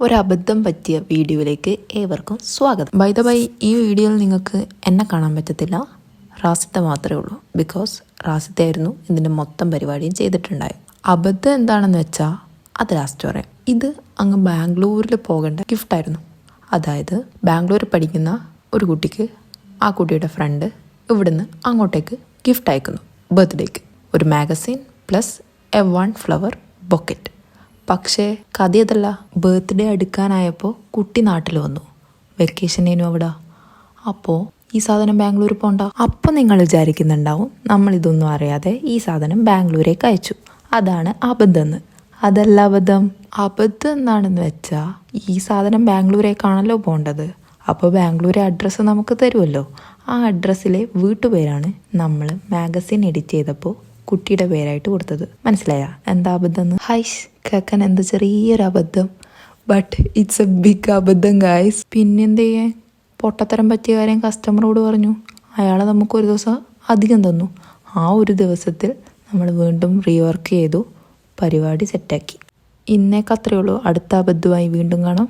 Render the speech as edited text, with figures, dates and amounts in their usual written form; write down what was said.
ഒരബദ്ധം പറ്റിയ വീഡിയോയിലേക്ക് ഏവർക്കും സ്വാഗതം. ബൈ ദ ബൈ, ഈ വീഡിയോയിൽ നിങ്ങൾക്ക് എന്നെ കാണാൻ പറ്റത്തില്ല, റാസിത്ത മാത്രമേ ഉള്ളൂ. ബിക്കോസ് റാസിത്ത ആയിരുന്നു ഇതിൻ്റെ മൊത്തം പരിപാടിയും ചെയ്തിട്ടുണ്ടായത്. അബദ്ധം എന്താണെന്ന് വെച്ചാൽ അത് ലാസ്റ്റ് പറയാം. ഇത് അങ്ങ് ബാംഗ്ലൂരിൽ പോകേണ്ട ഗിഫ്റ്റായിരുന്നു. അതായത് ബാംഗ്ലൂർ പഠിക്കുന്ന ഒരു കുട്ടിക്ക് ആ കുട്ടിയുടെ ഫ്രണ്ട് ഇവിടുന്ന് അങ്ങോട്ടേക്ക് ഗിഫ്റ്റ് അയക്കുന്നു. ബർത്ത്ഡേക്ക് ഒരു മാഗസിൻ പ്ലസ് എ 1 ഫ്ലവർ ബൊക്കറ്റ്. പക്ഷേ കഥയതല്ല, ബർത്ത്ഡേ അടുക്കാനായപ്പോൾ കുട്ടി നാട്ടിൽ വന്നു, വെക്കേഷനേനും അവിടെ. അപ്പോൾ ഈ സാധനം ബാംഗ്ലൂർ പോണ്ട. അപ്പോൾ നിങ്ങൾ വിചാരിക്കുന്നുണ്ടാവും നമ്മളിതൊന്നും അറിയാതെ ഈ സാധനം ബാംഗ്ലൂരേക്ക് അയച്ചു, അതാണ് അബദ്ധം എന്ന്. അതല്ല അബദ്ധം. അബദ്ധം എന്താണെന്ന് വെച്ചാൽ ഈ സാധനം ബാംഗ്ലൂരേക്കാണല്ലോ പോകേണ്ടത്. അപ്പോൾ ബാംഗ്ലൂരെ അഡ്രസ്സ് നമുക്ക് തരുമല്ലോ. ആ അഡ്രസ്സിലെ വീട്ടുപേരാണ് നമ്മൾ മാഗസിൻ എഡിറ്റ് ചെയ്തപ്പോൾ കുട്ടിയുടെ പേരായിട്ട് കൊടുത്തത്. മനസ്സിലായ എന്താ അബദ്ധം എന്ന്? ഹൈഷ് കേൾക്കാൻ എന്താ ചെറിയൊരു അബദ്ധം, ബട്ട് ഇറ്റ്സ് എ ബിഗ് അബദ്ധം ഗായ്സ്. പിന്നെന്ത് ചെയ്യാൻ, പൊട്ടത്തരം പറ്റിയ കാര്യം കസ്റ്റമറോട് പറഞ്ഞു. അയാളെ നമുക്കൊരു ദിവസം അധികം തന്നു. ആ ഒരു ദിവസത്തിൽ നമ്മൾ വീണ്ടും റീവർക്ക് ചെയ്തു, പരിപാടി സെറ്റാക്കി. ഇന്നേക്ക് അത്രയേ ഉള്ളൂ. അടുത്ത അബദ്ധമായി വീണ്ടും കാണാം.